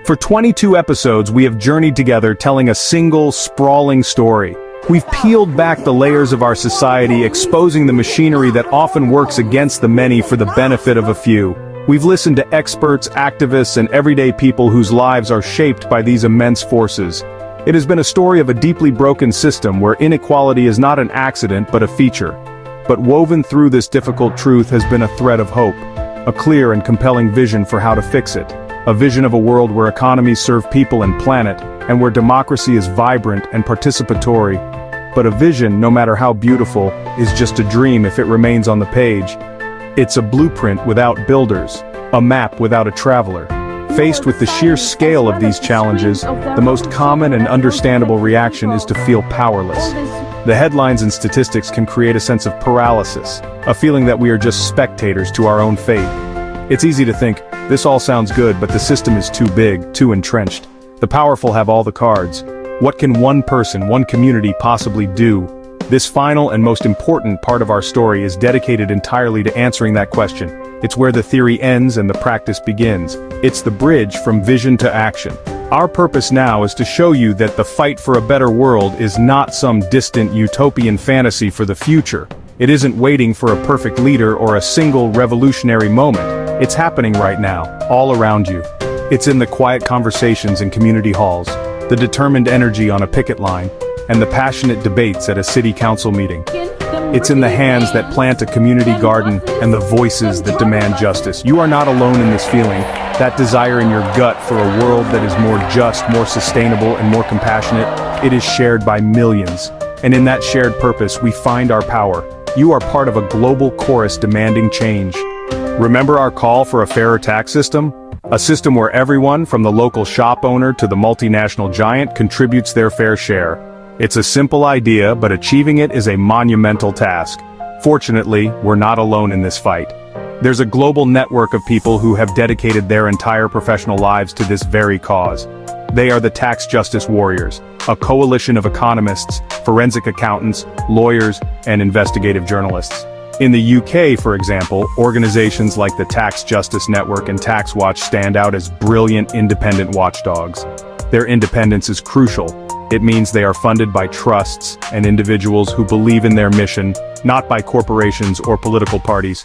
For 22 episodes, we have journeyed together telling a single, sprawling story. We've peeled back the layers of our society, exposing the machinery that often works against the many for the benefit of a few. We've listened to experts, activists, and everyday people whose lives are shaped by these immense forces. It has been a story of a deeply broken system where inequality is not an accident but a feature. But woven through this difficult truth has been a thread of hope, a clear and compelling vision for how to fix it. A vision of a world where economies serve people and planet, and where democracy is vibrant and participatory. But a vision, no matter how beautiful, is just a dream if it remains on the page. It's a blueprint without builders, a map without a traveler. Faced with the sheer scale of these challenges, the most common and understandable reaction is to feel powerless. The headlines and statistics can create a sense of paralysis, a feeling that we are just spectators to our own fate. It's easy to think, this all sounds good, but the system is too big, too entrenched. The powerful have all the cards. What can one person, one community possibly do? This final and most important part of our story is dedicated entirely to answering that question. It's where the theory ends and the practice begins. It's the bridge from vision to action. Our purpose now is to show you that the fight for a better world is not some distant utopian fantasy for the future. It isn't waiting for a perfect leader or a single revolutionary moment. It's happening right now, all around you. It's in the quiet conversations in community halls, the determined energy on a picket line, and the passionate debates at a city council meeting. It's in the hands that plant a community garden and the voices that demand justice. You are not alone in this feeling, that desire in your gut for a world that is more just, more sustainable, and more compassionate. It is shared by millions. And in that shared purpose, we find our power. You are part of a global chorus demanding change. Remember our call for a fairer tax system? A system where everyone, from the local shop owner to the multinational giant, contributes their fair share. It's a simple idea, but achieving it is a monumental task. Fortunately, we're not alone in this fight. There's a global network of people who have dedicated their entire professional lives to this very cause. They are the tax justice warriors, a coalition of economists, forensic accountants, lawyers, and investigative journalists. In the UK, for example, organizations like the Tax Justice Network and Tax Watch stand out as brilliant independent watchdogs. Their independence is crucial. It means they are funded by trusts and individuals who believe in their mission, not by corporations or political parties.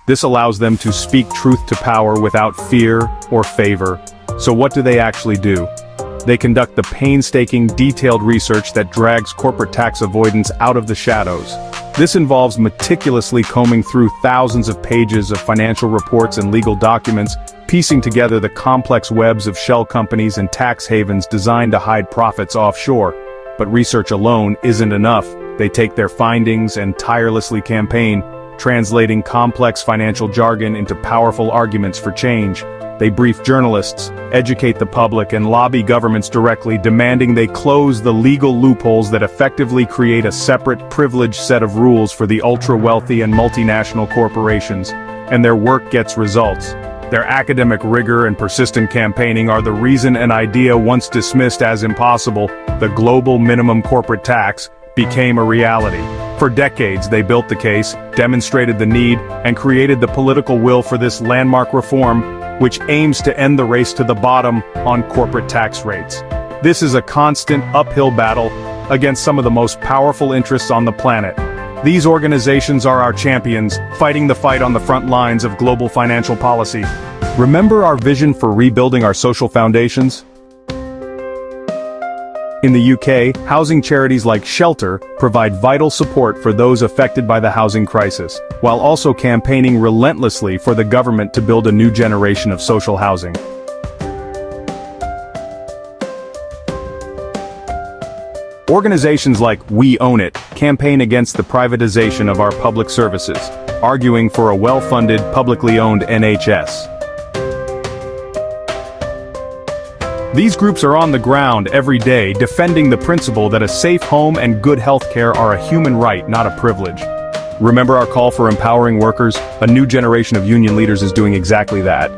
This allows them to speak truth to power without fear or favor. So what do they actually do? They conduct the painstaking, detailed research that drags corporate tax avoidance out of the shadows. This involves meticulously combing through thousands of pages of financial reports and legal documents, piecing together the complex webs of shell companies and tax havens designed to hide profits offshore. But research alone isn't enough. They take their findings and tirelessly campaign, translating complex financial jargon into powerful arguments for change. They brief journalists, educate the public, and lobby governments directly, demanding they close the legal loopholes that effectively create a separate, privileged set of rules for the ultra-wealthy and multinational corporations. And their work gets results. Their academic rigor and persistent campaigning are the reason an idea once dismissed as impossible, the global minimum corporate tax, became a reality. For decades, they built the case, demonstrated the need, and created the political will for this landmark reform, which aims to end the race to the bottom on corporate tax rates. This is a constant, uphill battle against some of the most powerful interests on the planet. These organizations are our champions, fighting the fight on the front lines of global financial policy. Remember our vision for rebuilding our social foundations? In the UK, housing charities like Shelter provide vital support for those affected by the housing crisis, while also campaigning relentlessly for the government to build a new generation of social housing. Organizations like We Own It campaign against the privatization of our public services, arguing for a well-funded, publicly owned NHS. These groups are on the ground every day defending the principle that a safe home and good health care are a human right, not a privilege. Remember our call for empowering workers? A new generation of union leaders is doing exactly that.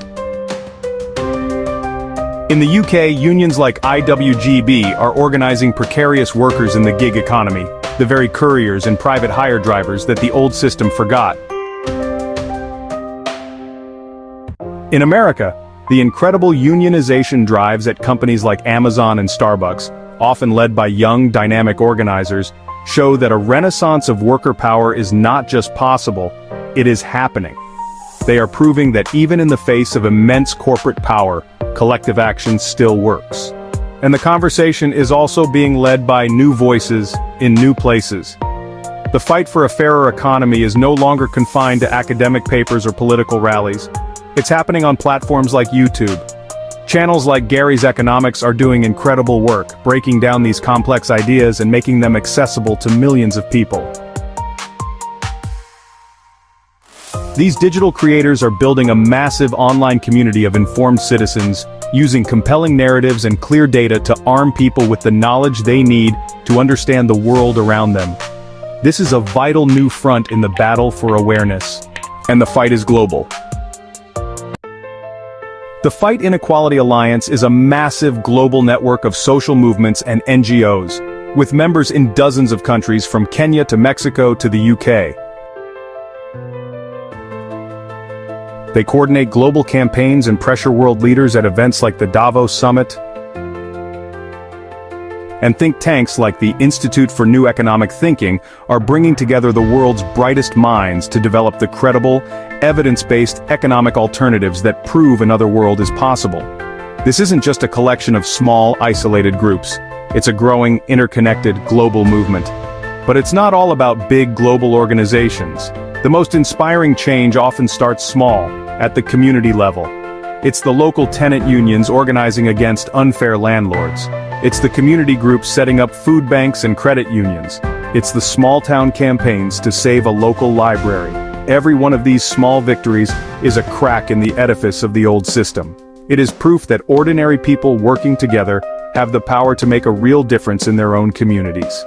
In the UK, unions like IWGB are organizing precarious workers in the gig economy, the very couriers and private hire drivers that the old system forgot. In America, The incredible unionization drives at companies like Amazon and Starbucks, often led by young, dynamic organizers, show that a renaissance of worker power is not just possible, it is happening. They are proving that even in the face of immense corporate power, collective action still works. And the conversation is also being led by new voices in new places. The fight for a fairer economy is no longer confined to academic papers or political rallies. It's happening on platforms like YouTube. Channels like Gary's Economics are doing incredible work, breaking down these complex ideas and making them accessible to millions of people. These digital creators are building a massive online community of informed citizens, using compelling narratives and clear data to arm people with the knowledge they need to understand the world around them. This is a vital new front in the battle for awareness. And the fight is global. The Fight Inequality Alliance is a massive global network of social movements and NGOs, with members in dozens of countries from Kenya to Mexico to the UK. They coordinate global campaigns and pressure world leaders at events like the Davos Summit, and think tanks like the Institute for New Economic Thinking are bringing together the world's brightest minds to develop the credible, evidence-based economic alternatives that prove another world is possible. This isn't just a collection of small, isolated groups. It's a growing, interconnected, global movement. But it's not all about big global organizations. The most inspiring change often starts small, at the community level. It's the local tenant unions organizing against unfair landlords. It's the community groups setting up food banks and credit unions. It's the small-town campaigns to save a local library. Every one of these small victories is a crack in the edifice of the old system. It is proof that ordinary people working together have the power to make a real difference in their own communities.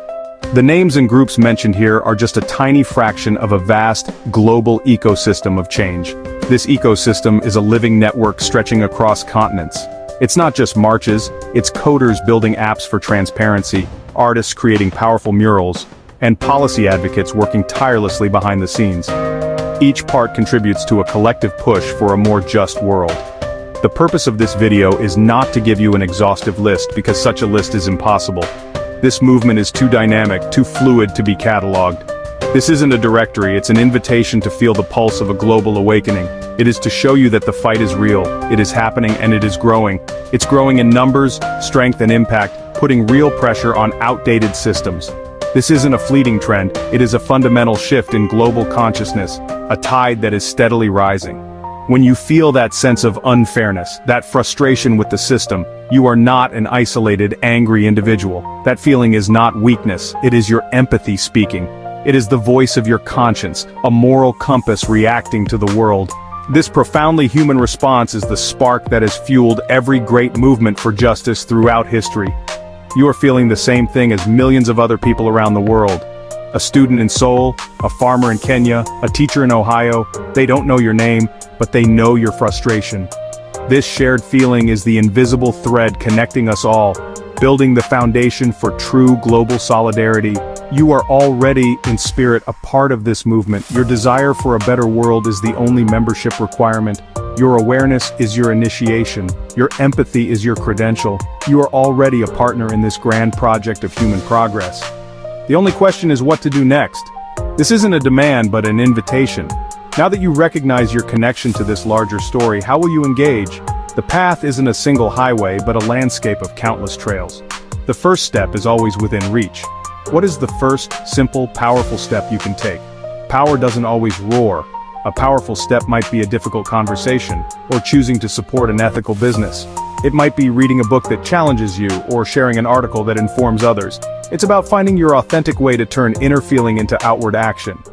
The names and groups mentioned here are just a tiny fraction of a vast, global ecosystem of change. This ecosystem is a living network stretching across continents. It's not just marches, it's coders building apps for transparency, artists creating powerful murals, and policy advocates working tirelessly behind the scenes. Each part contributes to a collective push for a more just world. The purpose of this video is not to give you an exhaustive list because such a list is impossible. This movement is too dynamic, too fluid to be cataloged. This isn't a directory, it's an invitation to feel the pulse of a global awakening. It is to show you that the fight is real, it is happening and it is growing. It's growing in numbers, strength and impact, putting real pressure on outdated systems. This isn't a fleeting trend, it is a fundamental shift in global consciousness, a tide that is steadily rising. When you feel that sense of unfairness, that frustration with the system, you are not an isolated, angry individual. That feeling is not weakness, it is your empathy speaking. It is the voice of your conscience, a moral compass reacting to the world. This profoundly human response is the spark that has fueled every great movement for justice throughout history. You are feeling the same thing as millions of other people around the world. A student in Seoul, a farmer in Kenya, a teacher in Ohio, they don't know your name, but they know your frustration. This shared feeling is the invisible thread connecting us all, building the foundation for true global solidarity. You are already, in spirit, a part of this movement. Your desire for a better world is the only membership requirement. Your awareness is your initiation. Your empathy is your credential. You are already a partner in this grand project of human progress. The only question is what to do next. This isn't a demand but an invitation. Now that you recognize your connection to this larger story, how will you engage? The path isn't a single highway but a landscape of countless trails. The first step is always within reach. What is the first, simple, powerful step you can take? Power doesn't always roar. A powerful step might be a difficult conversation, or choosing to support an ethical business. It might be reading a book that challenges you, or sharing an article that informs others. It's about finding your authentic way to turn inner feeling into outward action.